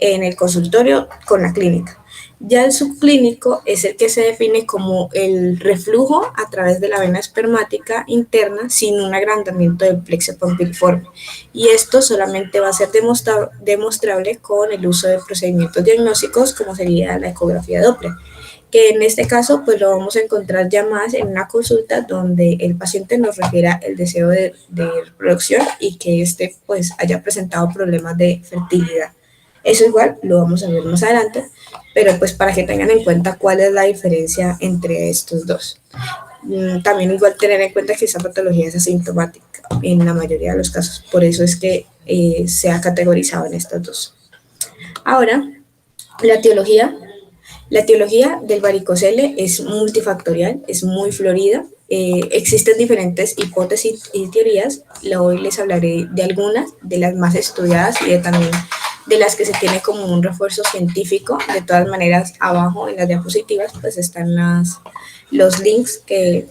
en el consultorio con la clínica. Ya el subclínico es el que se define como el reflujo a través de la vena espermática interna sin un agrandamiento del plexo pampiliforme. Y esto solamente va a ser demostrable con el uso de procedimientos diagnósticos como sería la ecografía Doppler, que en este caso pues lo vamos a encontrar ya más en una consulta donde el paciente nos refiera el deseo de reproducción y que éste pues haya presentado problemas de fertilidad. Eso igual lo vamos a ver más adelante, pero pues para que tengan en cuenta cuál es la diferencia entre estos dos. También igual tener en cuenta que esta patología es asintomática en la mayoría de los casos, por eso es que se ha categorizado en estas dos. Ahora, la etiología. La etiología del varicocele es multifactorial, es muy florida. Existen diferentes hipótesis y teorías. Hoy les hablaré de algunas, de las más estudiadas y también de las que se tiene como un refuerzo científico. De todas maneras, abajo en las diapositivas pues están los links que,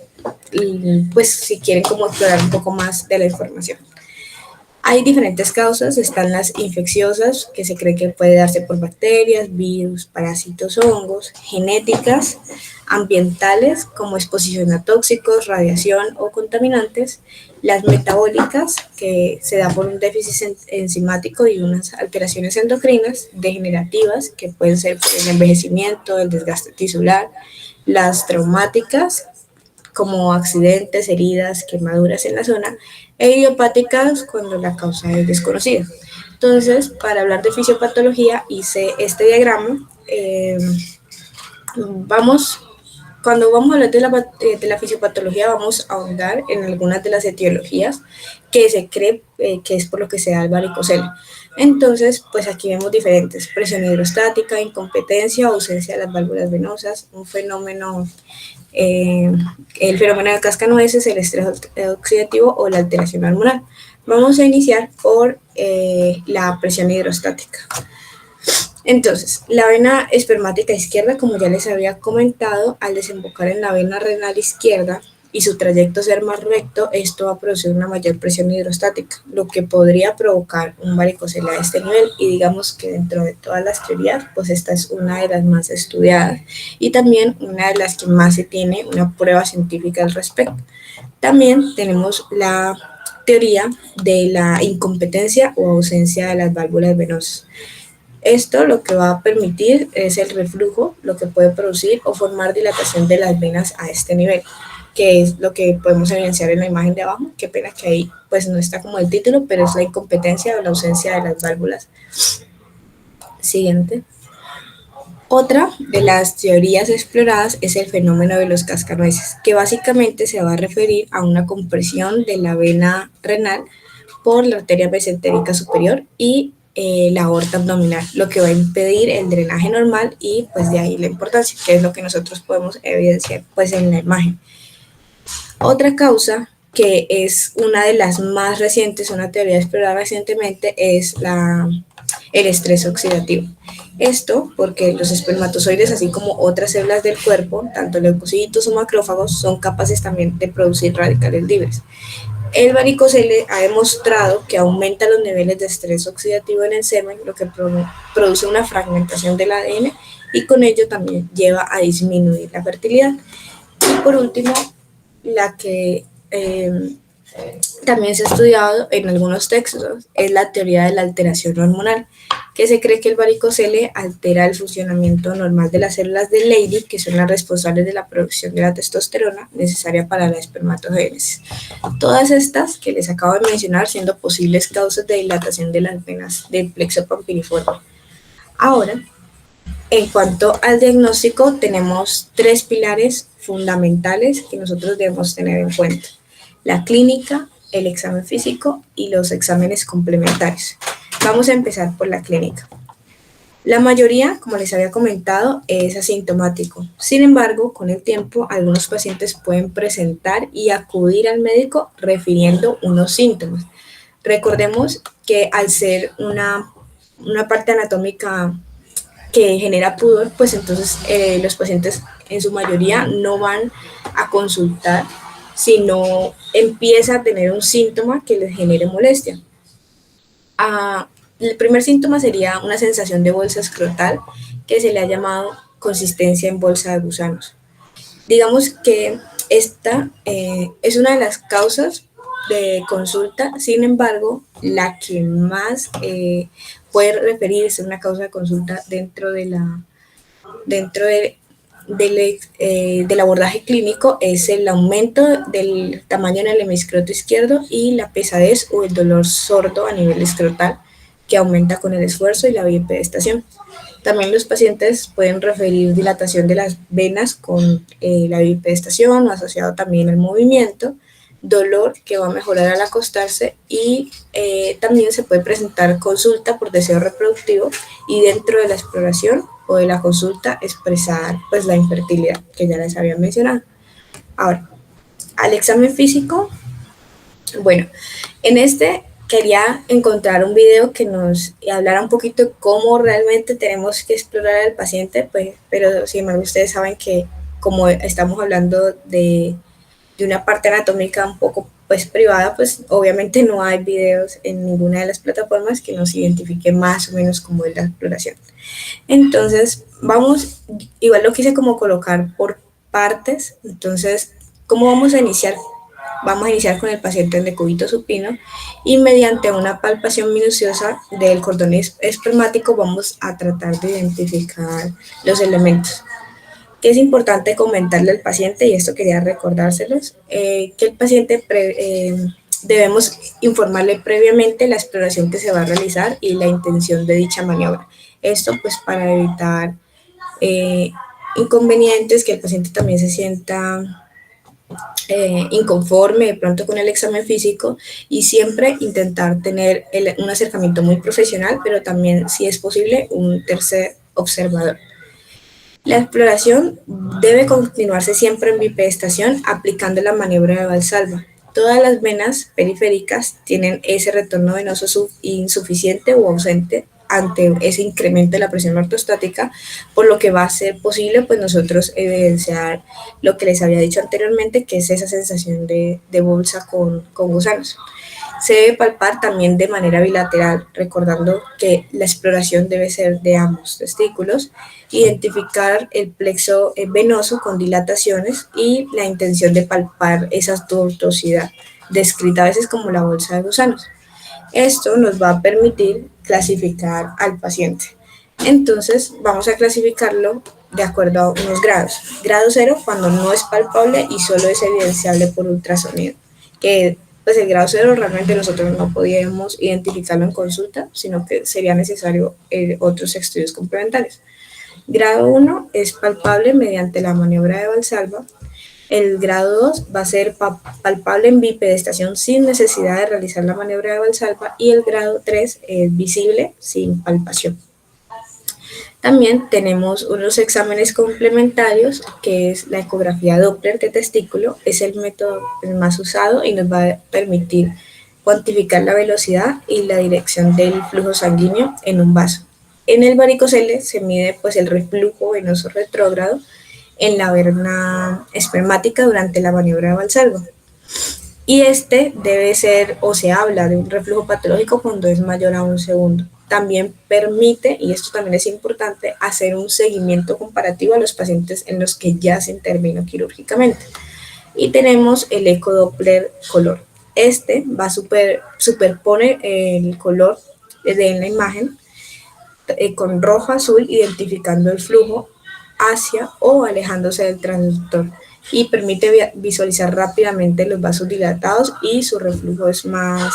pues si quieren como explorar un poco más de la información. Hay diferentes causas, están las infecciosas, que se cree que puede darse por bacterias, virus, parásitos o hongos, genéticas, ambientales, como exposición a tóxicos, radiación o contaminantes, las metabólicas, que se da por un déficit enzimático y unas alteraciones endocrinas, degenerativas, que pueden ser por el envejecimiento, el desgaste tisular, las traumáticas, como accidentes, heridas, quemaduras en la zona, e idiopáticas cuando la causa es desconocida. Entonces, para hablar de fisiopatología, hice este diagrama. Cuando vamos a hablar de la fisiopatología, vamos a ahondar en algunas de las etiologías que se cree que es por lo que se da el varicocele. Entonces, pues aquí vemos diferentes: presión hidrostática, incompetencia, ausencia de las válvulas venosas, un fenómeno el fenómeno de cascanueces, el estrés oxidativo o la alteración hormonal. Vamos a iniciar por la presión hidrostática. Entonces, la vena espermática izquierda, como ya les había comentado, al desembocar en la vena renal izquierda y su trayecto ser más recto, esto va a producir una mayor presión hidrostática, lo que podría provocar un varicocele a este nivel. Y digamos que dentro de todas las teorías, pues esta es una de las más estudiadas y también una de las que más se tiene una prueba científica al respecto. También tenemos la teoría de la incompetencia o ausencia de las válvulas venosas. Esto lo que va a permitir es el reflujo, lo que puede producir o formar dilatación de las venas a este nivel, que es lo que podemos evidenciar en la imagen de abajo. Qué pena que ahí pues no está como el título, pero es la incompetencia o la ausencia de las válvulas. Siguiente. Otra de las teorías exploradas es el fenómeno de los cascanueces, que básicamente se va a referir a una compresión de la vena renal por la arteria mesentérica superior y la aorta abdominal, lo que va a impedir el drenaje normal, y pues de ahí la importancia, que es lo que nosotros podemos evidenciar pues en la imagen. Otra causa, que es una de las más recientes, una teoría explorada recientemente, es el estrés oxidativo. Esto porque los espermatozoides, así como otras células del cuerpo, tanto leucocitos o macrófagos, son capaces también de producir radicales libres. El varicocele ha demostrado que aumenta los niveles de estrés oxidativo en el semen, lo que produce una fragmentación del ADN y con ello también lleva a disminuir la fertilidad. Y por último, la que también se ha estudiado en algunos textos es la teoría de la alteración hormonal, que se cree que el varicocele altera el funcionamiento normal de las células de Leydig, que son las responsables de la producción de la testosterona necesaria para la espermatogénesis. Todas estas que les acabo de mencionar siendo posibles causas de dilatación de las venas del plexo pampiliforme. Ahora, en cuanto al diagnóstico, tenemos 3 pilares fundamentales que nosotros debemos tener en cuenta: la clínica, el examen físico y los exámenes complementarios. Vamos a empezar por la clínica. La mayoría, como les había comentado, es asintomático. Sin embargo, con el tiempo, algunos pacientes pueden presentar y acudir al médico refiriendo unos síntomas. Recordemos que al ser una parte anatómica que genera pudor, pues entonces los pacientes en su mayoría no van a consultar si no empieza a tener un síntoma que les genere molestia. el primer síntoma sería una sensación de bolsa escrotal que se le ha llamado consistencia en bolsa de gusanos. Digamos que esta es una de las causas de consulta, sin embargo, la que más puede referirse a una causa de consulta dentro del abordaje clínico es el aumento del tamaño en el hemiscroto izquierdo y la pesadez o el dolor sordo a nivel escrotal que aumenta con el esfuerzo y la bipedestación. También los pacientes pueden referir dilatación de las venas con la bipedestación o asociado también al movimiento, dolor que va a mejorar al acostarse y también se puede presentar consulta por deseo reproductivo y dentro de la exploración o de la consulta expresar pues la infertilidad que ya les había mencionado. Ahora, al examen físico, bueno, en este quería encontrar un video que nos hablara un poquito de cómo realmente tenemos que explorar al paciente, pues, pero sin embargo ustedes saben que como estamos hablando de una parte anatómica un poco pues privada, pues obviamente no hay videos en ninguna de las plataformas que nos identifique más o menos como es la exploración. Entonces, vamos, igual lo quise como colocar por partes, entonces, ¿cómo vamos a iniciar? Vamos a iniciar con el paciente en decúbito supino y mediante una palpación minuciosa del cordón espermático vamos a tratar de identificar los elementos. Que es importante comentarle al paciente, y esto quería recordárselos, que el paciente debemos informarle previamente la exploración que se va a realizar y la intención de dicha maniobra. Esto pues para evitar inconvenientes, que el paciente también se sienta inconforme de pronto con el examen físico y siempre intentar tener un acercamiento muy profesional, pero también, si es posible, un tercer observador. La exploración debe continuarse siempre en bipedestación aplicando la maniobra de Valsalva. Todas las venas periféricas tienen ese retorno venoso insuficiente o ausente ante ese incremento de la presión ortostática, por lo que va a ser posible pues nosotros evidenciar lo que les había dicho anteriormente, que es esa sensación de bolsa con gusanos. Se debe palpar también de manera bilateral, recordando que la exploración debe ser de ambos testículos, identificar el plexo venoso con dilataciones y la intención de palpar esa tortuosidad, descrita a veces como la bolsa de gusanos. Esto nos va a permitir clasificar al paciente. Entonces, vamos a clasificarlo de acuerdo a unos grados. Grado 0 cuando no es palpable y solo es evidenciable por ultrasonido, que pues el grado 0 realmente nosotros no podíamos identificarlo en consulta, sino que sería necesario otros estudios complementarios. Grado 1 es palpable mediante la maniobra de Valsalva. El grado 2 va a ser palpable en bipedestación sin necesidad de realizar la maniobra de Valsalva y el grado 3 es visible sin palpación. También tenemos unos exámenes complementarios, que es la ecografía Doppler de testículo, es el método más usado y nos va a permitir cuantificar la velocidad y la dirección del flujo sanguíneo en un vaso. En el varicocele se mide pues el reflujo venoso retrógrado en la vena espermática durante la maniobra de Valsalva. Y este debe ser, o se habla de un reflujo patológico cuando es mayor a 1 segundo. También permite, y esto también es importante, hacer un seguimiento comparativo a los pacientes en los que ya se intervino quirúrgicamente. Y tenemos el ecodoppler color. Este va a superpone el color de la imagen con rojo azul, identificando el flujo hacia o alejándose del transductor, y permite visualizar rápidamente los vasos dilatados y su reflujo es más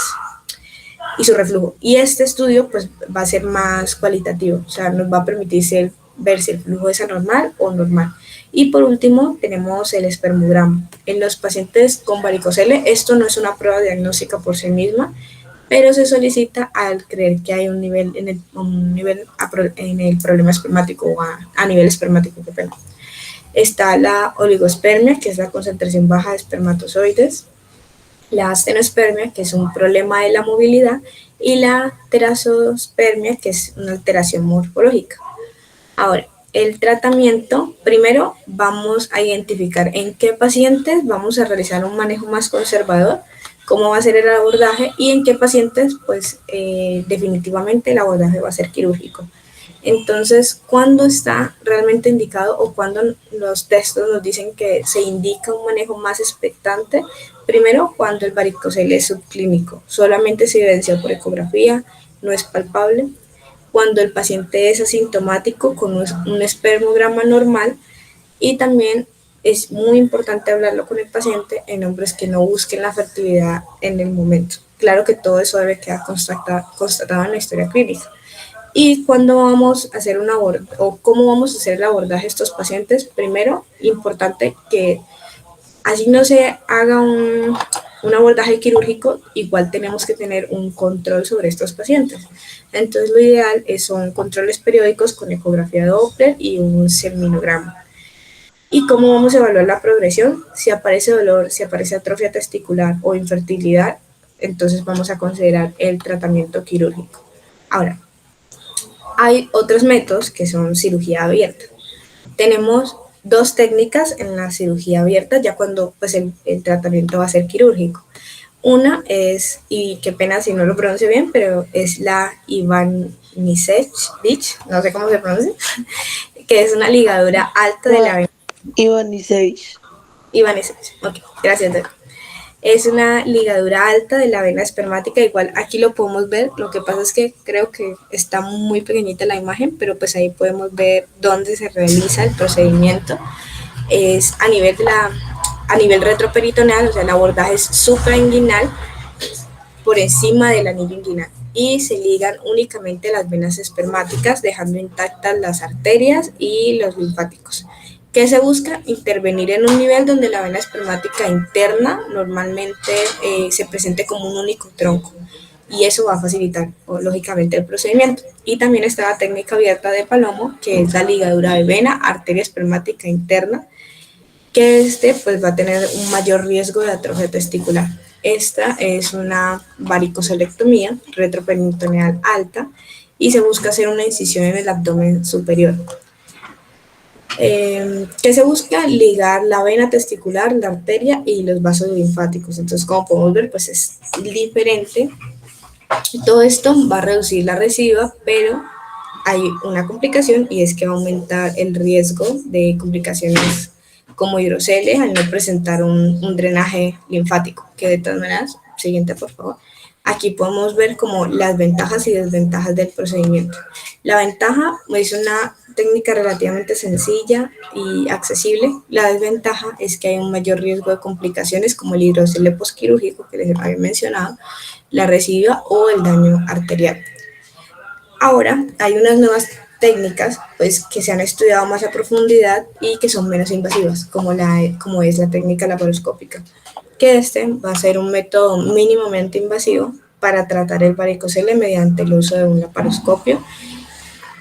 y este estudio pues va a ser más cualitativo, o sea, nos va a permitir ver si el flujo es anormal o normal. Y por último tenemos el espermograma. En los pacientes con varicocele esto no es una prueba diagnóstica por sí misma, pero se solicita al creer que hay un nivel en el problema espermático o a nivel espermático. Está la oligospermia, que es la concentración baja de espermatozoides, la astenospermia, que es un problema de la movilidad, y la terazospermia, que es una alteración morfológica. Ahora, el tratamiento, primero vamos a identificar en qué pacientes vamos a realizar un manejo más conservador cómo va a ser el abordaje y en qué pacientes, pues definitivamente el abordaje va a ser quirúrgico. Entonces, ¿cuándo está realmente indicado o cuándo los textos nos dicen que se indica un manejo más expectante? Primero, cuando el varicocele es subclínico, solamente se evidencia por ecografía, no es palpable. Cuando el paciente es asintomático con un espermograma normal, y también es muy importante hablarlo con el paciente en hombres que no busquen la fertilidad en el momento. Claro que todo eso debe quedar constatado en la historia clínica. ¿Y cuándo vamos a hacer un abordaje o cómo vamos a hacer el abordaje de estos pacientes? Primero, importante que así no se haga un abordaje quirúrgico, igual tenemos que tener un control sobre estos pacientes. Entonces, lo ideal son controles periódicos con ecografía Doppler y un seminograma. ¿Y cómo vamos a evaluar la progresión? Si aparece dolor, si aparece atrofia testicular o infertilidad, entonces vamos a considerar el tratamiento quirúrgico. Ahora, hay otros métodos que son cirugía abierta. Tenemos dos técnicas en la cirugía abierta, ya cuando pues, el tratamiento va a ser quirúrgico. Una es, y qué pena si no lo pronuncio bien, pero es la Ivanisevic, no sé cómo se pronuncia, que es una ligadura alta de la vena. Ivanisevic. Ivanisevic, ok, gracias, doctor. Es una ligadura alta de la vena espermática, igual aquí lo podemos ver, lo que pasa es que creo que está muy pequeñita la imagen, pero pues ahí podemos ver dónde se realiza el procedimiento. Es a nivel retroperitoneal, o sea, el abordaje es suprainguinal por encima del anillo inguinal y se ligan únicamente las venas espermáticas, dejando intactas las arterias y los linfáticos. ¿Qué se busca? Intervenir en un nivel donde la vena espermática interna normalmente se presente como un único tronco, y eso va a facilitar, lógicamente, el procedimiento. Y también está la técnica abierta de Palomo, que es la ligadura de vena, arteria espermática interna, que pues va a tener un mayor riesgo de atrofia testicular. Esta es una varicocelectomía retroperitoneal alta y se busca hacer una incisión en el abdomen superior. ¿Qué se busca? Ligar la vena testicular, la arteria y los vasos linfáticos. Entonces, como podemos ver, pues es diferente. Todo esto va a reducir la residuo, pero hay una complicación y es que va a aumentar el riesgo de complicaciones como hidroceles al no presentar un drenaje linfático, que de todas maneras, siguiente por favor, aquí podemos ver como las ventajas y desventajas del procedimiento. La ventaja es una técnica relativamente sencilla y accesible. La desventaja es que hay un mayor riesgo de complicaciones como el hidrocele posquirúrgico que les había mencionado, la recidua o el daño arterial. Ahora hay unas nuevas técnicas pues, que se han estudiado más a profundidad y que son menos invasivas, como es la técnica laparoscópica, que va a ser un método mínimamente invasivo para tratar el varicocele mediante el uso de un laparoscopio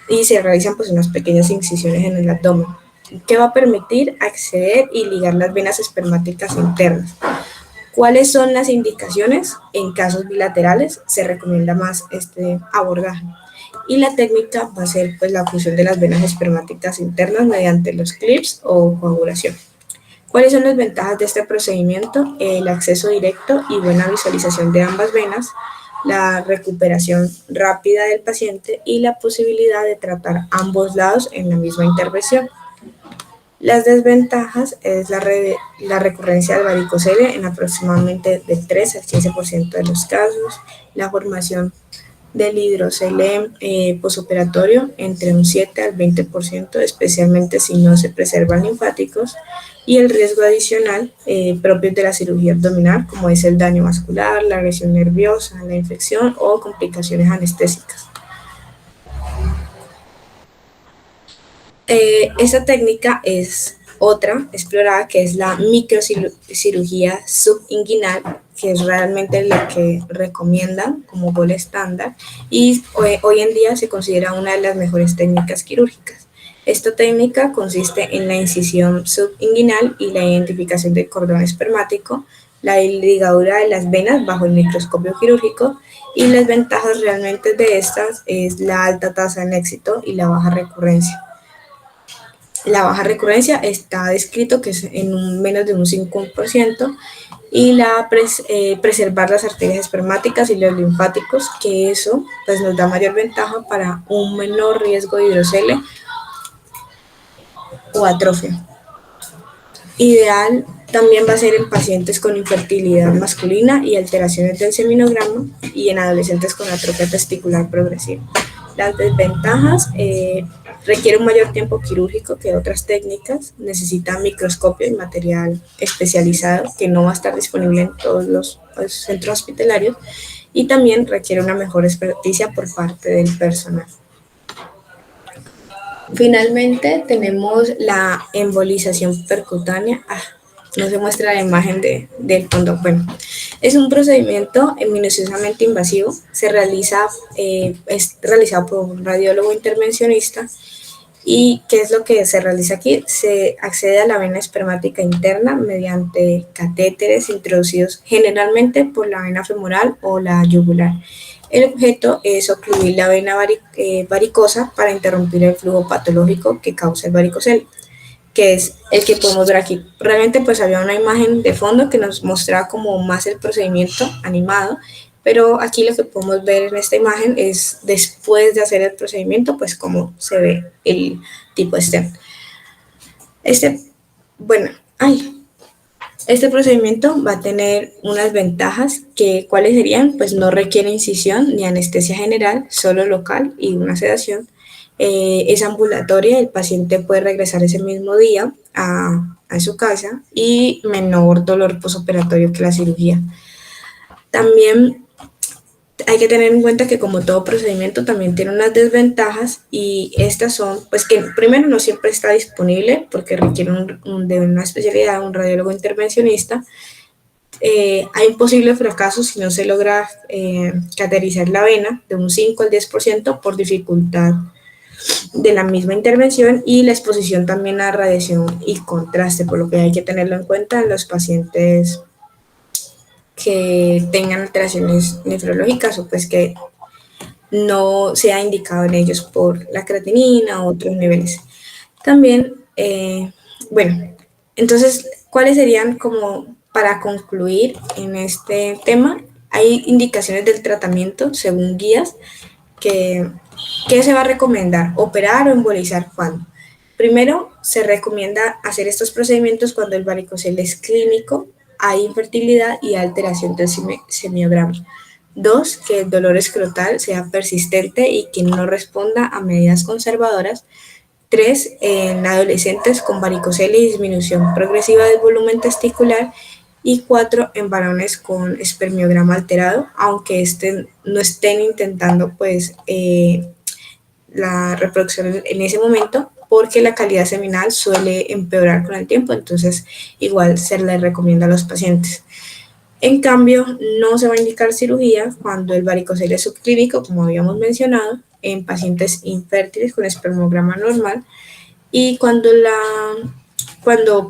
y se realizan pues unas pequeñas incisiones en el abdomen, que va a permitir acceder y ligar las venas espermáticas internas. ¿Cuáles son las indicaciones? En casos bilaterales se recomienda más este abordaje. Y la técnica va a ser pues la fusión de las venas espermáticas internas mediante los clips o coagulación. ¿Cuáles son las ventajas de este procedimiento? El acceso directo y buena visualización de ambas venas, la recuperación rápida del paciente y la posibilidad de tratar ambos lados en la misma intervención. Las desventajas es la recurrencia del varicocele en aproximadamente del 3 al 15% de los casos, la formación del hidrocele posoperatorio entre un 7 al 20%, especialmente si no se preservan linfáticos, y el riesgo adicional propio de la cirugía abdominal, como es el daño vascular, la agresión nerviosa, la infección o complicaciones anestésicas. Esta técnica es otra explorada, que es la microcirugía subinguinal, que es realmente la que recomiendan como gol estándar y hoy en día se considera una de las mejores técnicas quirúrgicas. Esta técnica consiste en la incisión subinguinal y la identificación del cordón espermático, la ligadura de las venas bajo el microscopio quirúrgico, y las ventajas realmente de estas es la alta tasa de éxito y la baja recurrencia. La baja recurrencia está descrito que es en menos de un 5%, y preservar las arterias espermáticas y los linfáticos, que eso pues nos da mayor ventaja para un menor riesgo de hidrocele o atrofia. Ideal también va a ser en pacientes con infertilidad masculina y alteraciones del seminograma, y en adolescentes con atrofia testicular progresiva. Las desventajas: requiere un mayor tiempo quirúrgico que otras técnicas, necesita microscopio y material especializado que no va a estar disponible en todos los centros hospitalarios, y también requiere una mejor experticia por parte del personal. Finalmente tenemos la embolización percutánea. No se muestra la imagen del fondo. Bueno, es un procedimiento minuciosamente invasivo. Es realizado por un radiólogo intervencionista. ¿Y qué es lo que se realiza aquí? Se accede a la vena espermática interna mediante catéteres introducidos generalmente por la vena femoral o la yugular. El objeto es ocluir la vena varicosa para interrumpir el flujo patológico que causa el varicocele, que es el que podemos ver aquí. Realmente pues había una imagen de fondo que nos mostraba como más el procedimiento animado, pero aquí lo que podemos ver en esta imagen es después de hacer el procedimiento, pues cómo se ve el tipo stent. Este, bueno, este procedimiento va a tener unas ventajas, que cuáles serían: pues no requiere incisión ni anestesia general, solo local y una sedación. Es ambulatoria, el paciente puede regresar ese mismo día a su casa, y menor dolor posoperatorio que la cirugía. También hay que tener en cuenta que, como todo procedimiento, también tiene unas desventajas, y estas son pues que primero no siempre está disponible porque requiere de una especialidad, un radiólogo intervencionista. Hay un posible fracaso si no se logra cateterizar la vena, de un 5 al 10% por dificultad de la misma intervención, y la exposición también a radiación y contraste, por lo que hay que tenerlo en cuenta en los pacientes que tengan alteraciones nefrológicas, o pues que no sea indicado en ellos por la creatinina o otros niveles. También, bueno, entonces, ¿cuáles serían, como para concluir en este tema? Hay indicaciones del tratamiento según guías. ¿Qué se va a recomendar? ¿Operar o embolizar cuándo? Primero, se recomienda hacer estos procedimientos cuando el varicocele es clínico, hay infertilidad y alteración del semiograma. Dos, que el dolor escrotal sea persistente y que no responda a medidas conservadoras. Tres, en adolescentes con varicocele y disminución progresiva del volumen testicular. Y cuatro, en varones con espermiograma alterado, aunque no estén intentando pues la reproducción en ese momento, porque la calidad seminal suele empeorar con el tiempo, entonces igual se le recomienda a los pacientes. En cambio, no se va a indicar cirugía cuando el varicocele es subclínico, como habíamos mencionado, en pacientes infértiles con espermograma normal, y cuando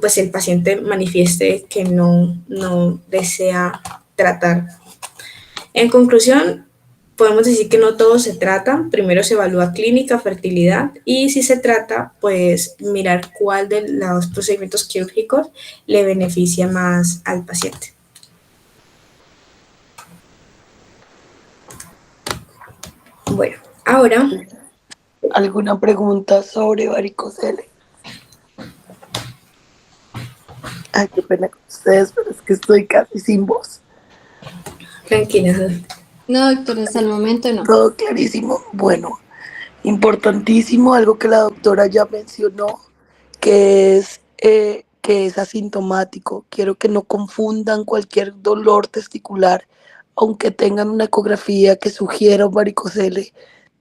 pues el paciente manifieste que no desea tratar. En conclusión, podemos decir que no todo se trata. Primero se evalúa clínica, fertilidad, y si se trata, pues mirar cuál de los procedimientos quirúrgicos le beneficia más al paciente. Bueno, ahora, ¿Alguna pregunta sobre varicocele? Ay, qué pena con ustedes, pero es que estoy casi sin voz. tranquila. No, doctor, hasta el momento no. Todo clarísimo. Bueno, importantísimo, algo que la doctora ya mencionó, que es asintomático. Quiero que no confundan cualquier dolor testicular, aunque tengan una ecografía que sugiera un varicocele,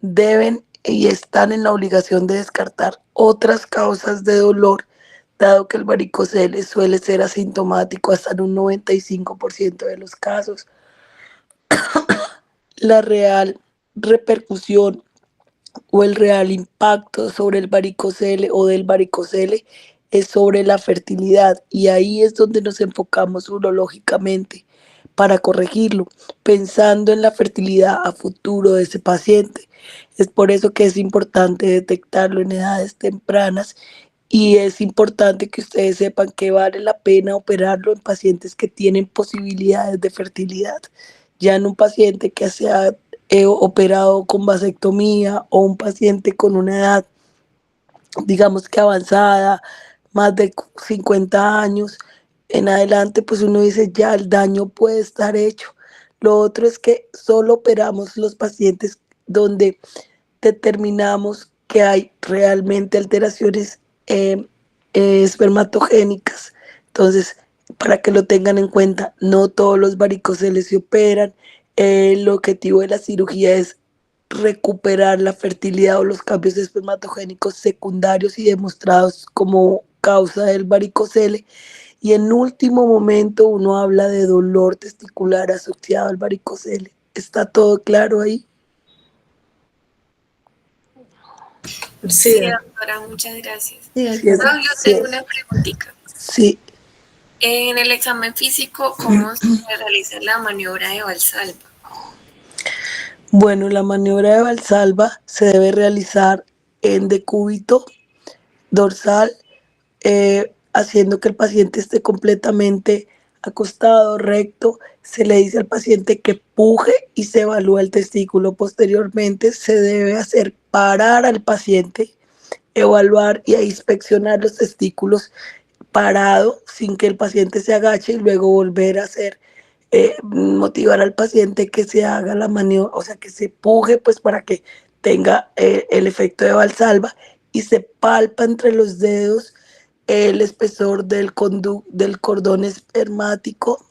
deben y están en la obligación de descartar otras causas de dolor, dado que el varicocele suele ser asintomático hasta en un 95% de los casos. La real repercusión o el real impacto sobre el varicocele o del varicocele es sobre la fertilidad, y ahí es donde nos enfocamos urológicamente para corregirlo, pensando en la fertilidad a futuro de ese paciente. Es por eso que es importante detectarlo en edades tempranas y es importante que ustedes sepan que vale la pena operarlo en pacientes que tienen posibilidades de fertilidad. Ya en un paciente que se ha operado con vasectomía o un paciente con una edad, digamos que avanzada, más de 50 años en adelante, pues uno dice ya el daño puede estar hecho. Lo otro es que solo operamos los pacientes donde determinamos que hay realmente alteraciones eh, espermatogénicas. Entonces, para que lo tengan en cuenta, no todos los varicoceles se operan. El objetivo de la cirugía es recuperar la fertilidad o los cambios espermatogénicos secundarios y demostrados como causa del varicocele. Y en último momento uno habla de dolor testicular asociado al varicocele. ¿Está todo claro ahí? Sí, Sí, doctora, muchas gracias. Sí, Sí, doctora. Yo tengo una preguntita. sí. En el examen físico, ¿cómo se realiza la maniobra de Valsalva? Bueno, la maniobra de Valsalva se debe realizar en decúbito dorsal, haciendo que el paciente esté completamente acostado, recto. Se le dice al paciente que puje y se evalúa el testículo. Posteriormente se debe hacer parar al paciente, evaluar y inspeccionar los testículos parado sin que el paciente se agache y luego volver a hacer, motivar al paciente que se haga la maniobra, o sea, que se puje pues para que tenga el efecto de Valsalva y se palpa entre los dedos el espesor del cordón espermático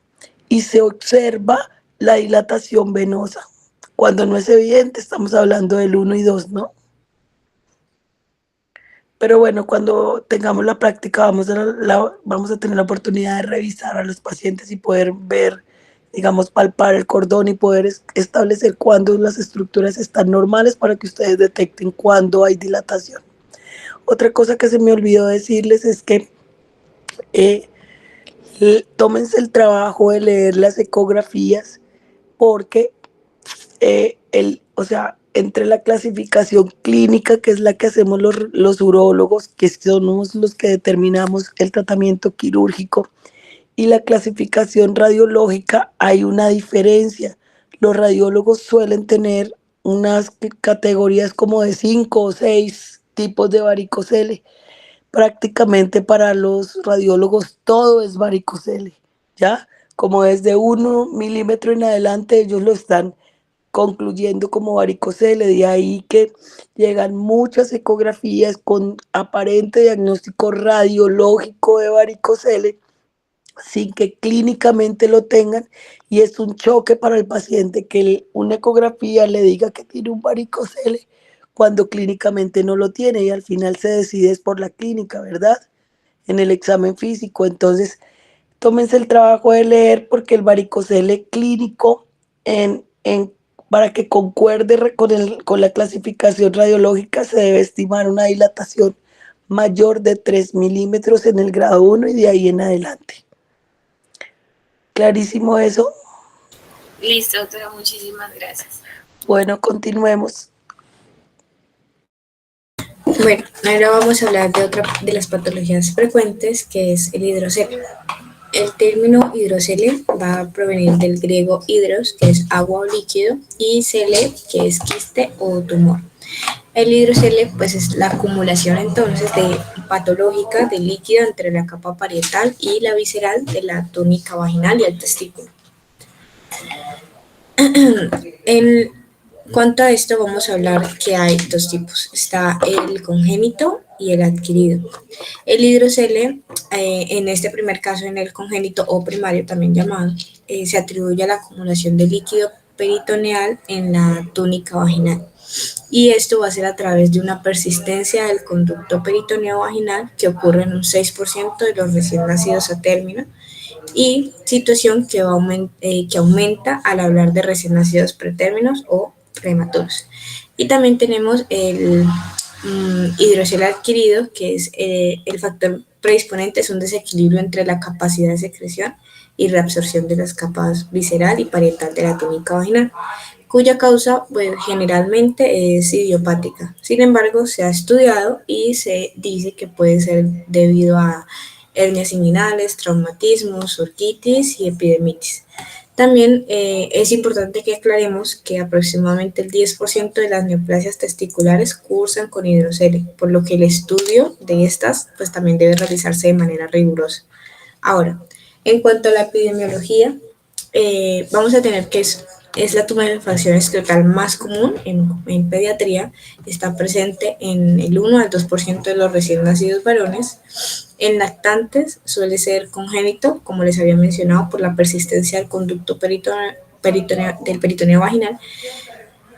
y se observa la dilatación venosa. Cuando no es evidente, estamos hablando del 1 y 2, ¿no? Pero bueno, cuando tengamos la práctica vamos a tener la oportunidad de revisar a los pacientes y poder ver, digamos, palpar el cordón y poder establecer cuándo las estructuras están normales para que ustedes detecten cuándo hay dilatación. Otra cosa que se me olvidó decirles es que eh, tómense el trabajo de leer las ecografías porque o sea, entre la clasificación clínica, que es la que hacemos los urólogos, que somos los que determinamos el tratamiento quirúrgico, y la clasificación radiológica, hay una diferencia. Los radiólogos suelen tener unas categorías como de 5 o 6 tipos de varicocele. Prácticamente para los radiólogos todo es varicocele, ¿ya? Como desde 1 milímetro en adelante ellos lo están concluyendo como varicocele, de ahí que llegan muchas ecografías con aparente diagnóstico radiológico de varicocele sin que clínicamente lo tengan, y es un choque para el paciente que una ecografía le diga que tiene un varicocele cuando clínicamente no lo tiene y al final se decide es por la clínica, ¿verdad? En el examen físico. Entonces, tómense el trabajo de leer porque el varicocele clínico, en, en, para que concuerde con la clasificación radiológica, se debe estimar una dilatación mayor de 3 milímetros en el grado 1 y de ahí en adelante. ¿Clarísimo eso? Listo, doctora, muchísimas gracias. Bueno, continuemos. Bueno, ahora vamos a hablar de otra de las patologías frecuentes, que es el hidrocele. El término hidrocele va a provenir del griego hidros, que es agua o líquido, y cele, que es quiste o tumor. El hidrocele, pues, es la acumulación entonces de patológica de líquido entre la capa parietal y la visceral de la túnica vaginal y el testículo. En cuanto a esto, vamos a hablar que hay dos tipos. Está el congénito y el adquirido. El hidrocele, en este primer caso, en el congénito o primario también llamado, se atribuye a la acumulación de líquido peritoneal en la túnica vaginal. Y esto va a ser a través de una persistencia del conducto peritoneo vaginal que ocurre en un 6% de los recién nacidos a término, y situación que aumenta al hablar de recién nacidos pretérminos o prematuros. Y también tenemos el hidrocele adquirido, que es el factor predisponente, es un desequilibrio entre la capacidad de secreción y reabsorción de las capas visceral y parietal de la túnica vaginal. cuya causa pues, generalmente es idiopática. Sin embargo, se ha estudiado y se dice que puede ser debido a hernias inguinales, traumatismos, orquitis y epidemitis. También es importante que aclaremos que aproximadamente el 10% de las neoplasias testiculares cursan con hidrocele, por lo que el estudio de estas pues, también debe realizarse de manera rigurosa. Ahora, en cuanto a la epidemiología, vamos a tener que es la tumefacción escrotal más común en pediatría, está presente en el 1 al 2% de los recién nacidos varones. En lactantes suele ser congénito, como les había mencionado, por la persistencia del conducto del peritoneo vaginal,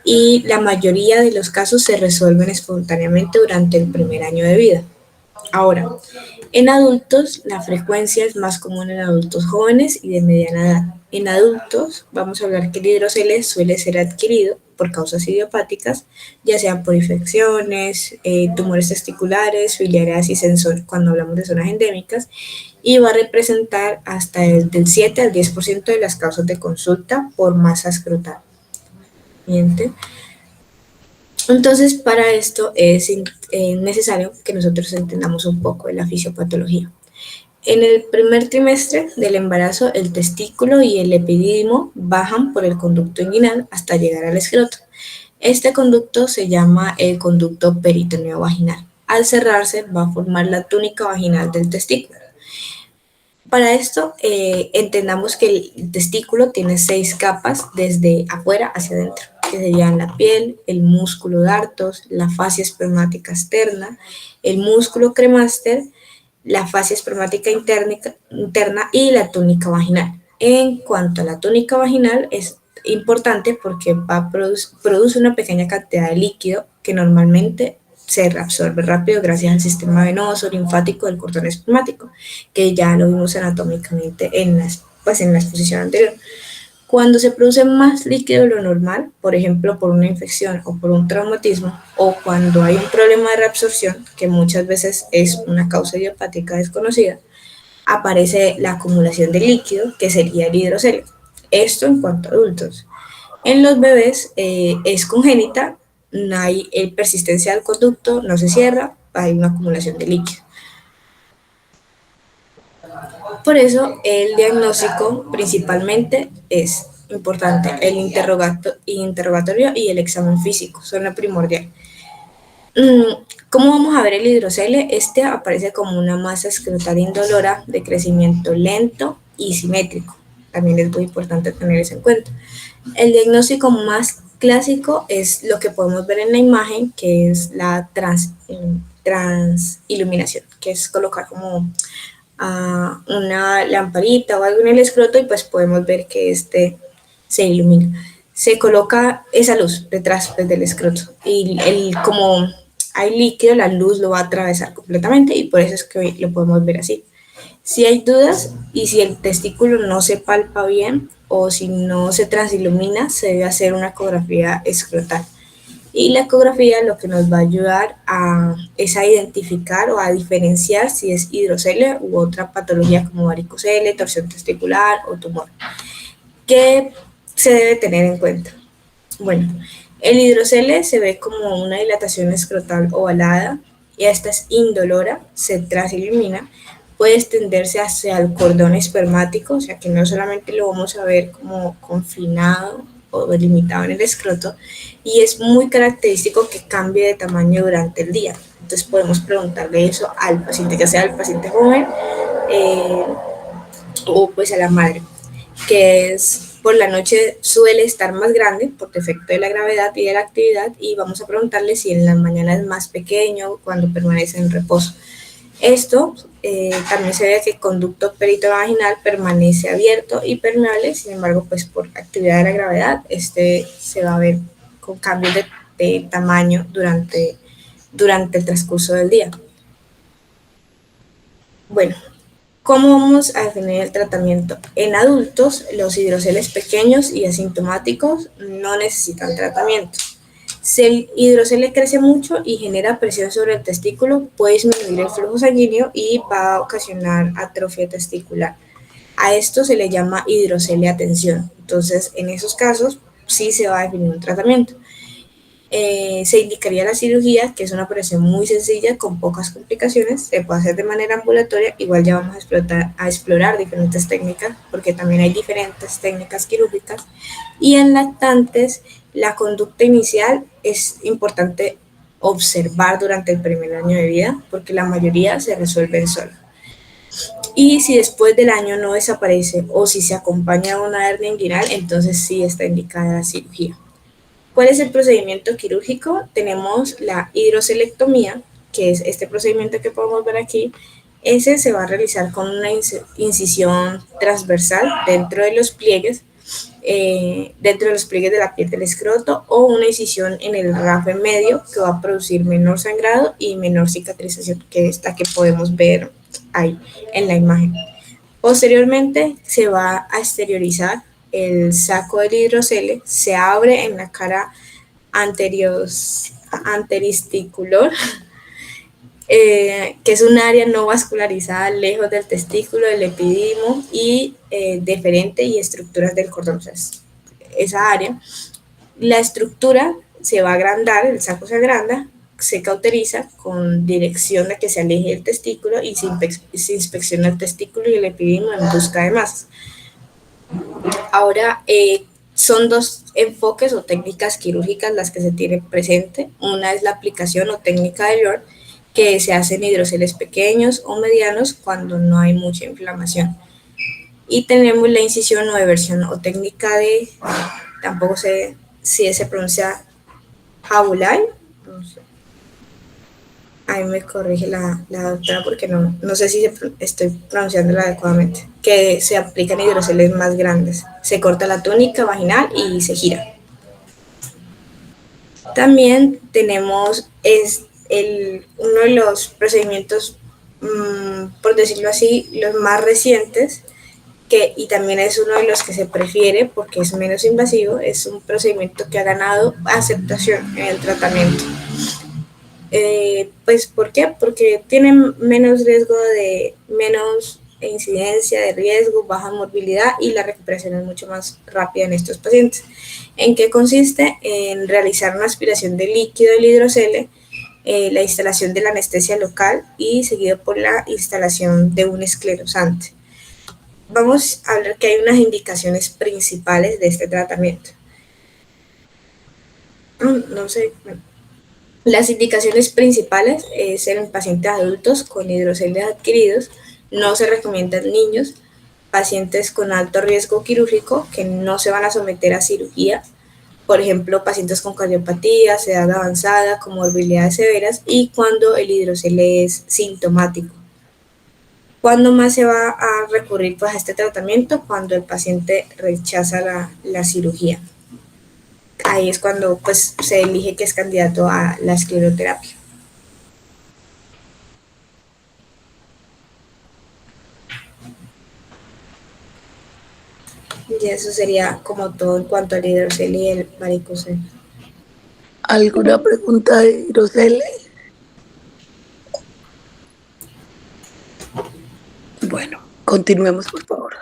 y la mayoría de los casos se resuelven espontáneamente durante el primer año de vida. Ahora, en adultos, la frecuencia es más común en adultos jóvenes y de mediana edad. En adultos, vamos a hablar que el hidrocele suele ser adquirido por causas idiopáticas, ya sean por infecciones, tumores testiculares, filiariasis cuando hablamos de zonas endémicas, y va a representar hasta del 7 al 10% de las causas de consulta por masa escrotal. Entonces, para esto es necesario que nosotros entendamos un poco de la fisiopatología. En el primer trimestre del embarazo, el testículo y el epidídimo bajan por el conducto inguinal hasta llegar al escroto. Este conducto se llama el conducto peritoneo vaginal. Al cerrarse, va a formar la túnica vaginal del testículo. Para esto, entendamos que el testículo tiene 6 capas desde afuera hacia adentro, que serían la piel, el músculo dartos, la fascia espermática externa, el músculo cremaster, la fascia espermática interna y la túnica vaginal. En cuanto a la túnica vaginal, es importante porque produce una pequeña cantidad de líquido que normalmente se reabsorbe rápido gracias al sistema venoso linfático del cordón espermático, que ya lo vimos anatómicamente en la exposición anterior. Cuando se produce más líquido de lo normal, por ejemplo por una infección o por un traumatismo, o cuando hay un problema de reabsorción, que muchas veces es una causa idiopática desconocida, aparece la acumulación de líquido, que sería el hidrocele. Esto en cuanto a adultos. En los bebés es congénita, no hay persistencia del conducto, no se cierra, hay una acumulación de líquido. Por eso el diagnóstico principalmente es importante, el interrogatorio y el examen físico son lo primordial. ¿Cómo vamos a ver el hidrocele? Este aparece como una masa escrotal indolora de crecimiento lento y simétrico. También es muy importante tener eso en cuenta. El diagnóstico más clásico es lo que podemos ver en la imagen, que es la transiluminación, que es colocar como una lamparita o algo en el escroto y pues podemos ver que este se ilumina. Se coloca esa luz detrás pues, del escroto y como hay líquido, la luz lo va a atravesar completamente y por eso es que hoy lo podemos ver así. Si hay dudas y si el testículo no se palpa bien o si no se transilumina, se debe hacer una ecografía escrotal. Y la ecografía lo que nos va a ayudar es a identificar o a diferenciar si es hidrocele u otra patología como varicocele, torsión testicular o tumor. ¿Qué se debe tener en cuenta? Bueno, el hidrocele se ve como una dilatación escrotal ovalada y esta es indolora, se transilumina, puede extenderse hacia el cordón espermático, o sea que no solamente lo vamos a ver como confinado o delimitado en el escroto, y es muy característico que cambie de tamaño durante el día. Entonces podemos preguntarle eso al paciente, ya sea al paciente joven o pues a la madre, que es por la noche suele estar más grande por defecto de la gravedad y de la actividad, y vamos a preguntarle si en la mañana es más pequeño cuando permanece en reposo. Esto también se ve que el conducto peritovaginal permanece abierto y permeable, sin embargo, pues por actividad de la gravedad, este se va a ver con cambios de tamaño durante el transcurso del día. Bueno, ¿cómo vamos a definir el tratamiento? En adultos, los hidroceles pequeños y asintomáticos no necesitan tratamiento. Si el hidrocele crece mucho y genera presión sobre el testículo, puede disminuir el flujo sanguíneo y va a ocasionar atrofia testicular. A esto se le llama hidrocele a tensión. Entonces, en esos casos, sí se va a definir un tratamiento. Se indicaría la cirugía, que es una operación muy sencilla, con pocas complicaciones, se puede hacer de manera ambulatoria. Igual ya vamos a explorar diferentes técnicas, porque también hay diferentes técnicas quirúrgicas. Y en lactantes, la conducta inicial es importante observar durante el primer año de vida, porque la mayoría se resuelven solos. Y si después del año no desaparece o si se acompaña de una hernia inguinal, entonces sí está indicada la cirugía. ¿Cuál es el procedimiento quirúrgico? Tenemos la hidrocelectomía, que es este procedimiento que podemos ver aquí. Ese se va a realizar con una incisión transversal dentro de los pliegues de la piel del escroto, o una incisión en el rafe medio, que va a producir menor sangrado y menor cicatrización, que es esta que podemos ver ahí en la imagen. Posteriormente se va a exteriorizar el saco del hidrocele, se abre en la cara anteristicular, que es un área no vascularizada lejos del testículo, del epidimo y deferente y estructuras del cordón. O sea, esa área, la estructura se va a agrandar, el saco se agranda, se cauteriza con dirección a que se aleje el testículo y se inspecciona el testículo y el epidimo en busca de masas. Ahora, son dos enfoques o técnicas quirúrgicas las que se tienen presente. Una es la aplicación o técnica de Lord, que se hace en hidroceles pequeños o medianos cuando no hay mucha inflamación. Y tenemos la incisión o eversión o técnica de, tampoco sé si se pronuncia Habulay, no sé. Ahí me corrige la doctora porque no sé si estoy pronunciándola adecuadamente, que se aplican hidroceles más grandes. Se corta la túnica vaginal y se gira. También tenemos uno de los procedimientos, por decirlo así, los más recientes, y también es uno de los que se prefiere porque es menos invasivo, es un procedimiento que ha ganado aceptación en el tratamiento. Pues, ¿por qué? Porque tienen menos riesgo menos incidencia de riesgo, baja morbilidad y la recuperación es mucho más rápida en estos pacientes. ¿En qué consiste? En realizar una aspiración de líquido del hidrocele, la instalación de la anestesia local y seguido por la instalación de un esclerosante. Vamos a hablar que hay unas indicaciones principales de este tratamiento. No sé, bueno. Las indicaciones principales es en pacientes adultos con hidroceles adquiridos, no se recomienda en niños, pacientes con alto riesgo quirúrgico que no se van a someter a cirugía, por ejemplo, pacientes con cardiopatías, edad avanzada, comorbilidades severas y cuando el hidrocele es sintomático. ¿Cuándo más se va a recurrir pues, a este tratamiento? Cuando el paciente rechaza la cirugía. Ahí es cuando pues, se elige que es candidato a la escleroterapia. Y eso sería como todo en cuanto al hidrocele y el varicocele. ¿Alguna pregunta de hidrocele? Bueno, continuemos, por favor.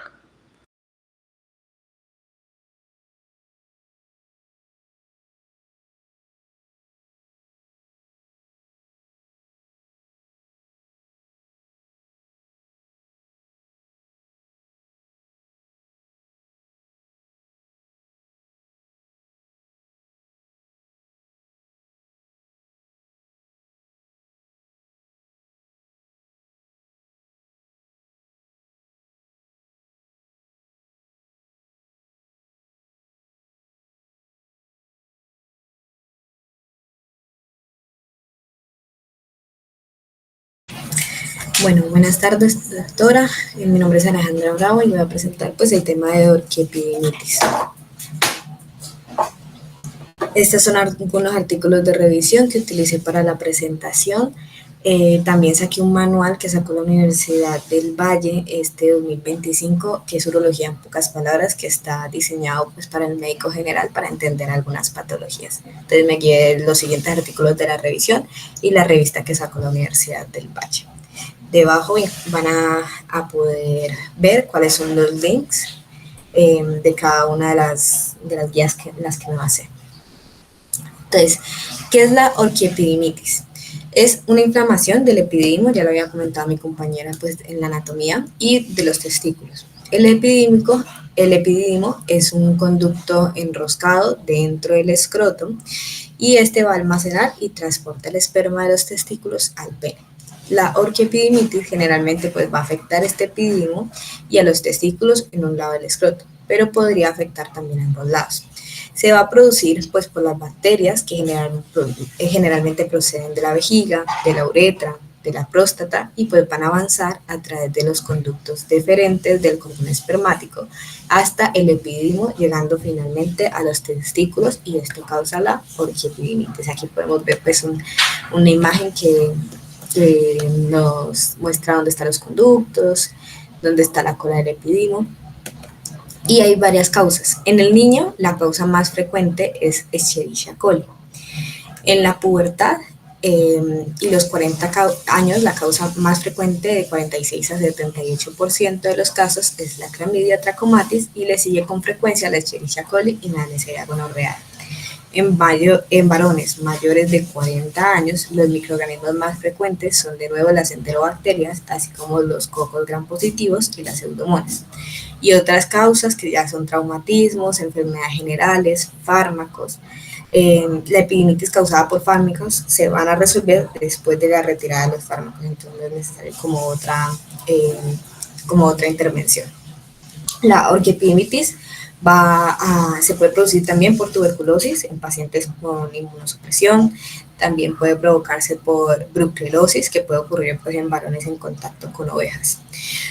Bueno, buenas tardes, doctora. Mi nombre es Alejandra Bravo y voy a presentar pues el tema de orquiepididimitis. Estos son algunos artículos de revisión que utilicé para la presentación. También saqué un manual que sacó la Universidad del Valle 2025, que es urología en pocas palabras, que está diseñado pues, para el médico general para entender algunas patologías. Entonces me guié los siguientes artículos de la revisión y la revista que sacó la Universidad del Valle. Debajo van a poder ver cuáles son los links de cada una de las guías en las que me basé. Entonces, ¿qué es la orquiepididimitis? Es una inflamación del epididimo, ya lo había comentado mi compañera pues, en la anatomía, y de los testículos. El epididimo es un conducto enroscado dentro del escroto y este va a almacenar y transporta el esperma de los testículos al pene. La orquiepididimitis generalmente pues, va a afectar este epididimo y a los testículos en un lado del escroto, pero podría afectar también a ambos lados. Se va a producir pues, por las bacterias que generalmente proceden de la vejiga, de la uretra, de la próstata y pues van a avanzar a través de los conductos deferentes del cordón espermático hasta el epididimo, llegando finalmente a los testículos y esto causa la orquiepididimitis. Aquí podemos ver pues, una imagen que nos muestra dónde están los conductos, dónde está la cola del epididimo. Y hay varias causas. En el niño, la causa más frecuente es Escherichia coli. En la pubertad y los 40 años, la causa más frecuente de 46 a 78% de los casos es la Chlamydia trachomatis y le sigue con frecuencia la Escherichia coli y la Neisseria gonorrhoeae. En varones mayores de 40 años, los microorganismos más frecuentes son de nuevo las enterobacterias, así como los cocos gram positivos y las pseudomonas. Y otras causas que ya son traumatismos, enfermedades generales, fármacos. La epididimitis causada por fármacos se van a resolver después de la retirada de los fármacos, entonces es necesario como otra intervención. La orquiepididimitis se puede producir también por tuberculosis en pacientes con inmunosupresión, también puede provocarse por brucelosis, que puede ocurrir pues, en varones en contacto con ovejas.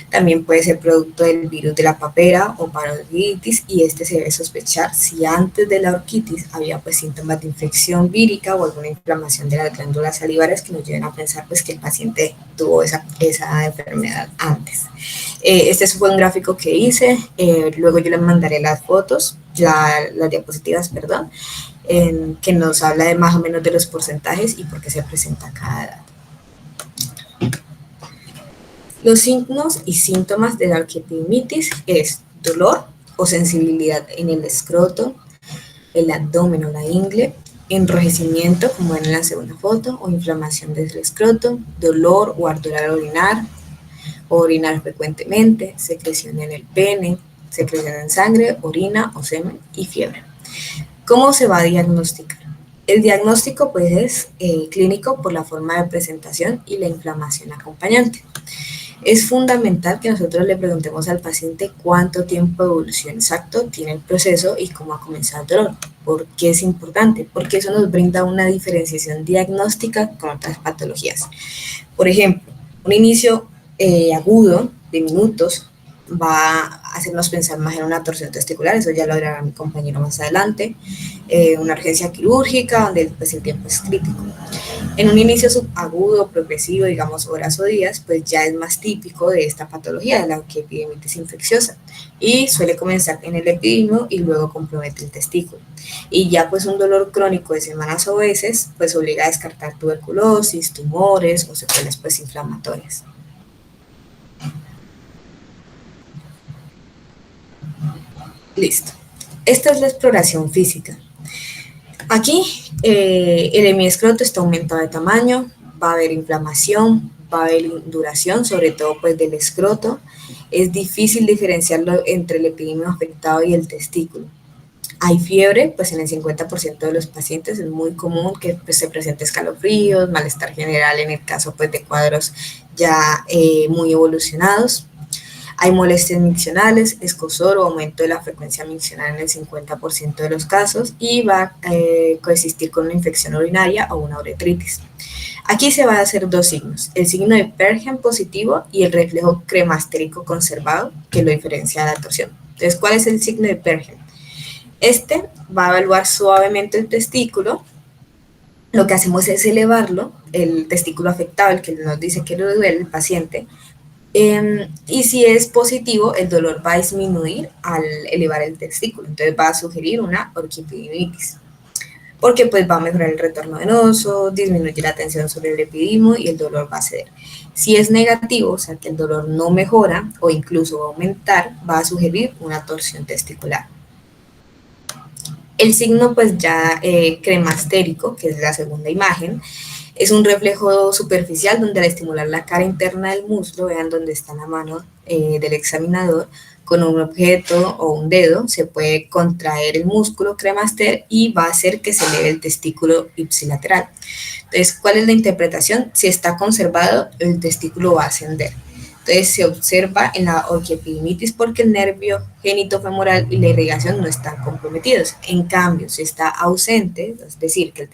También puede ser producto del virus de la papera o parotitiditis y este se debe sospechar si antes de la orquitis había pues, síntomas de infección vírica o alguna inflamación de las glándulas salivares que nos lleven a pensar pues, que el paciente tuvo esa enfermedad antes. Este fue un gráfico que hice, luego yo les mandaré las fotos, las diapositivas, perdón, que nos habla de más o menos de los porcentajes y por qué se presenta cada edad. Los signos y síntomas de la orquiepididimitis es dolor o sensibilidad en el escroto, el abdomen o la ingle, enrojecimiento, como ven en la segunda foto, o inflamación del escroto, dolor o ardor al orinar, o orinar frecuentemente, secreción en el pene, secreción en sangre, orina o semen y fiebre. ¿Cómo se va a diagnosticar? El diagnóstico pues es clínico por la forma de presentación y la inflamación acompañante. Es fundamental que nosotros le preguntemos al paciente cuánto tiempo de evolución exacto tiene el proceso y cómo ha comenzado el dolor. ¿Por qué es importante? Porque eso nos brinda una diferenciación diagnóstica con otras patologías. Por ejemplo, un inicio agudo de minutos va a hacernos pensar más en una torsión testicular, eso ya lo hará mi compañero más adelante, una urgencia quirúrgica donde pues, el tiempo es crítico. En un inicio subagudo, progresivo, digamos horas o días, pues ya es más típico de esta patología, de la orquiepididimitis infecciosa, y suele comenzar en el epididimo y luego compromete el testículo. Y ya pues un dolor crónico de semanas o meses, pues obliga a descartar tuberculosis, tumores o secuelas pues inflamatorias. Listo. Esta es la exploración física. Aquí el hemiescroto está aumentado de tamaño, va a haber inflamación, va a haber induración, sobre todo pues del escroto. Es difícil diferenciarlo entre el epididimo afectado y el testículo. Hay fiebre, pues en el 50% de los pacientes es muy común que pues, se presente escalofríos, malestar general en el caso pues, de cuadros ya muy evolucionados. Hay molestias miccionales, escozor o aumento de la frecuencia miccional en el 50% de los casos y va a coexistir con una infección urinaria o una uretritis. Aquí se van a hacer dos signos, el signo de Pergen positivo y el reflejo cremastérico conservado, que lo diferencia de la torsión. Entonces, ¿cuál es el signo de Pergen? Este va a evaluar suavemente el testículo. Lo que hacemos es elevarlo, el testículo afectado, el que nos dice que le duele el paciente, y si es positivo, el dolor va a disminuir al elevar el testículo, entonces va a sugerir una orquiepididimitis. porque pues va a mejorar el retorno venoso, disminuye la tensión sobre el epidimo y el dolor va a ceder. Si es negativo, o sea que el dolor no mejora o incluso va a aumentar, va a sugerir una torsión testicular. El signo pues ya cremastérico, que es la segunda imagen, es un reflejo superficial donde al estimular la cara interna del muslo, vean dónde está la mano del examinador, con un objeto o un dedo se puede contraer el músculo cremaster y va a hacer que se eleve el testículo ipsilateral. Entonces, ¿cuál es la interpretación? Si está conservado, el testículo va a ascender. Entonces, se observa en la orquiepidimitis porque el nervio genitofemoral y la irrigación no están comprometidos. En cambio, si está ausente, es decir, que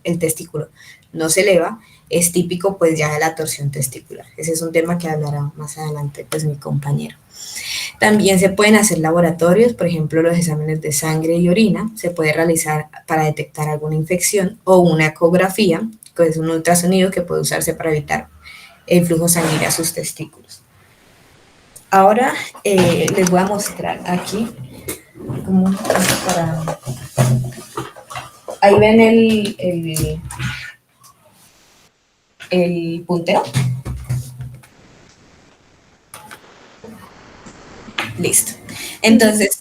el testículo no se eleva, es típico pues ya de la torsión testicular. Ese es un tema que hablará más adelante pues mi compañero. También se pueden hacer laboratorios, por ejemplo, los exámenes de sangre y orina, se puede realizar para detectar alguna infección o una ecografía, que es un ultrasonido que puede usarse para evitar el flujo sanguíneo a sus testículos. Ahora les voy a mostrar aquí, ahí ven el puntero. Listo. Entonces,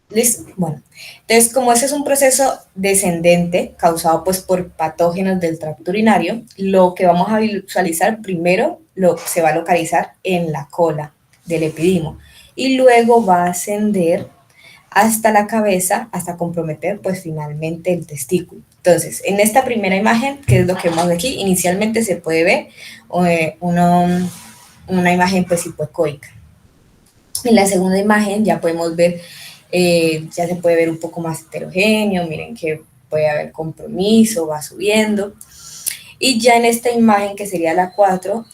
¿listo? Bueno, entonces como ese es un proceso descendente causado pues por patógenos del tracto urinario, lo que vamos a visualizar primero se va a localizar en la cola del epidimo y luego va a ascender hasta la cabeza hasta comprometer pues finalmente el testículo. Entonces, en esta primera imagen, que es lo que vemos aquí, inicialmente se puede ver una imagen pues hipoecoica. En la segunda imagen ya podemos ver, ya se puede ver un poco más heterogéneo, miren que puede haber compromiso, va subiendo. Y ya en esta imagen, que sería la 4,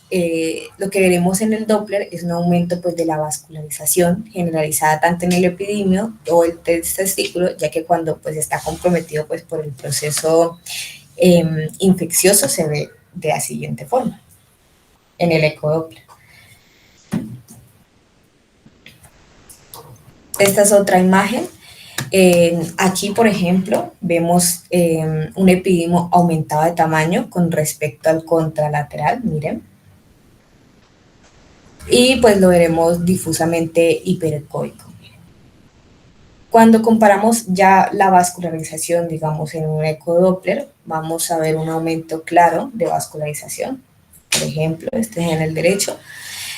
lo que veremos en el Doppler es un aumento pues, de la vascularización generalizada tanto en el epidimio o el testículo, ya que cuando pues, está comprometido pues, por el proceso infeccioso se ve de la siguiente forma en el ecodoppler. Esta es otra imagen. Aquí, por ejemplo, vemos un epidimo aumentado de tamaño con respecto al contralateral, miren. Y pues lo veremos difusamente hiperecoico. Cuando comparamos ya la vascularización, digamos, en un ecodoppler, vamos a ver un aumento claro de vascularización. Por ejemplo, este es en el derecho,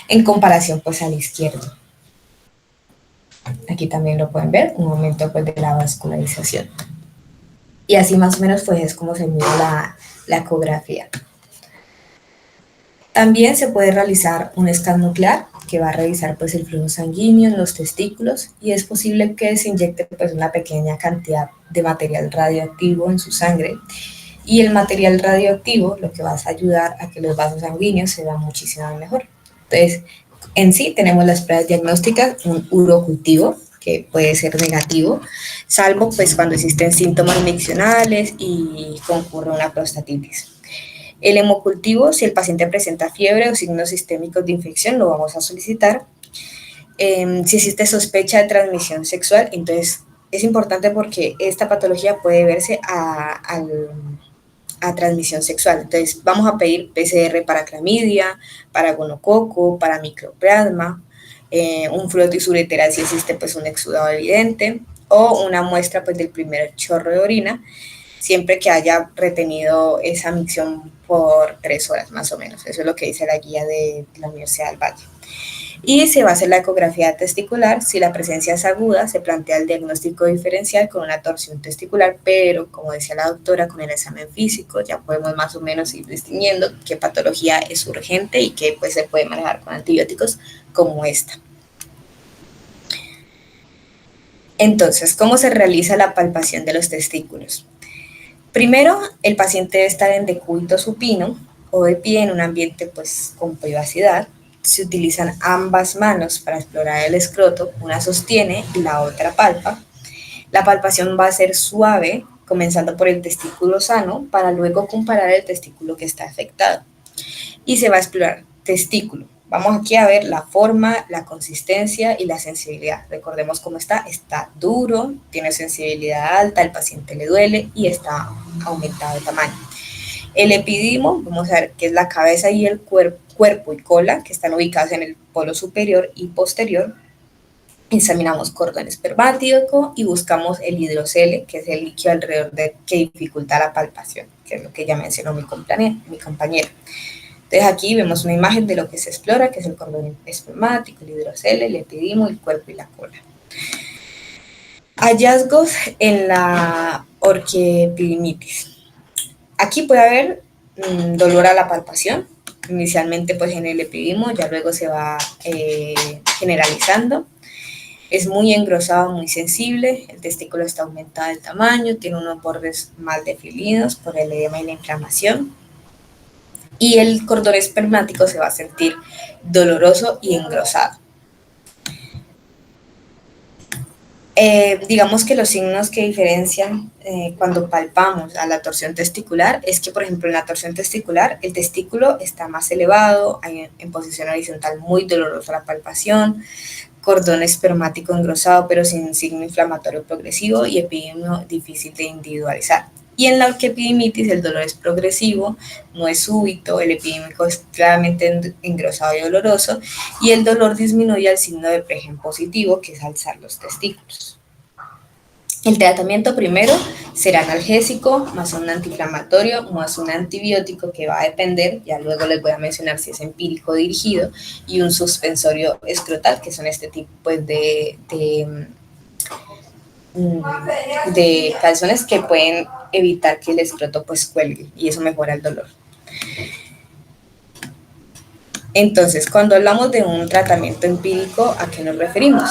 en comparación pues al izquierdo. Aquí también lo pueden ver, un aumento pues, de la vascularización. Y así más o menos pues, es como se mide la ecografía. También se puede realizar un scan nuclear que va a revisar pues, el flujo sanguíneo en los testículos y es posible que se inyecte pues, una pequeña cantidad de material radioactivo en su sangre. Y el material radioactivo lo que va a ayudar a que los vasos sanguíneos se vean muchísimo mejor. Entonces, en sí tenemos las pruebas diagnósticas, un urocultivo que puede ser negativo, salvo pues cuando existen síntomas miccionales y concurre una prostatitis. El hemocultivo, si el paciente presenta fiebre o signos sistémicos de infección, lo vamos a solicitar. Si existe sospecha de transmisión sexual, entonces es importante porque esta patología puede verse a transmisión sexual. Entonces, vamos a pedir PCR para clamidia, para gonococo, para microplasma, un frotis ureteral si existe pues un exudado evidente, o una muestra pues del primer chorro de orina, siempre que haya retenido esa micción por 3 horas más o menos. Eso es lo que dice la guía de la Universidad del Valle. Y se va a hacer la ecografía testicular. Si la presencia es aguda, se plantea el diagnóstico diferencial con una torsión testicular, pero como decía la doctora, con el examen físico ya podemos más o menos ir distinguiendo qué patología es urgente y qué pues, se puede manejar con antibióticos como esta. Entonces, ¿cómo se realiza la palpación de los testículos? Primero, el paciente debe estar en decúbito supino o de pie en un ambiente pues, con privacidad. Se utilizan ambas manos para explorar el escroto, una sostiene y la otra palpa. La palpación va a ser suave, comenzando por el testículo sano, para luego comparar el testículo que está afectado. Y se va a explorar testículo, Vamos aquí a ver la forma, la consistencia y la sensibilidad. Recordemos cómo está duro, tiene sensibilidad alta, el paciente le duele y está aumentado de tamaño. El epidimo, vamos a ver que es la cabeza y el cuerpo y cola, que están ubicados en el polo superior y posterior. Examinamos cordón espermático y buscamos el hidrocele, que es el líquido alrededor que dificulta la palpación, que es lo que ya mencionó mi compañera. Entonces aquí vemos una imagen de lo que se explora, que es el cordón espermático, el hidrocele, el epidimo, el cuerpo y la cola. Hallazgos en la orquiepidimitis. Aquí puede haber dolor a la palpación, inicialmente pues en el epidimo, ya luego se va generalizando. Es muy engrosado, muy sensible, el testículo está aumentado de tamaño, tiene unos bordes mal definidos por el edema y la inflamación. Y el cordón espermático se va a sentir doloroso y engrosado. Digamos que los signos que diferencian cuando palpamos a la torsión testicular es que, por ejemplo, en la torsión testicular el testículo está más elevado, hay en posición horizontal muy dolorosa la palpación, cordón espermático engrosado pero sin signo inflamatorio progresivo y epidemio difícil de individualizar. Y en la orquiepidimitis el dolor es progresivo, no es súbito, el epidémico es claramente engrosado y doloroso y el dolor disminuye al signo de Pregen positivo, que es alzar los testículos. El tratamiento primero será analgésico, más un antiinflamatorio, más un antibiótico que va a depender, ya luego les voy a mencionar si es empírico o dirigido, y un suspensorio escrotal, que son este tipo pues, de calzones que pueden evitar que el escroto pues cuelgue y eso mejora el dolor. Entonces, cuando hablamos de un tratamiento empírico, ¿a qué nos referimos?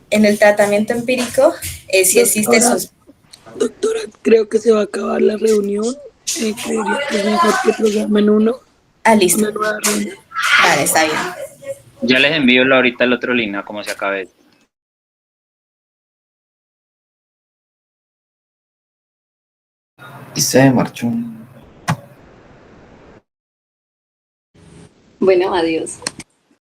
En el tratamiento empírico, si existe... Doctora, creo que se va a acabar la reunión. Creería que es mejor que programen listo. una nueva reunión. Vale, está bien. Ya les envío ahorita el otro link, como se acabe. Y se marchó. Bueno, adiós.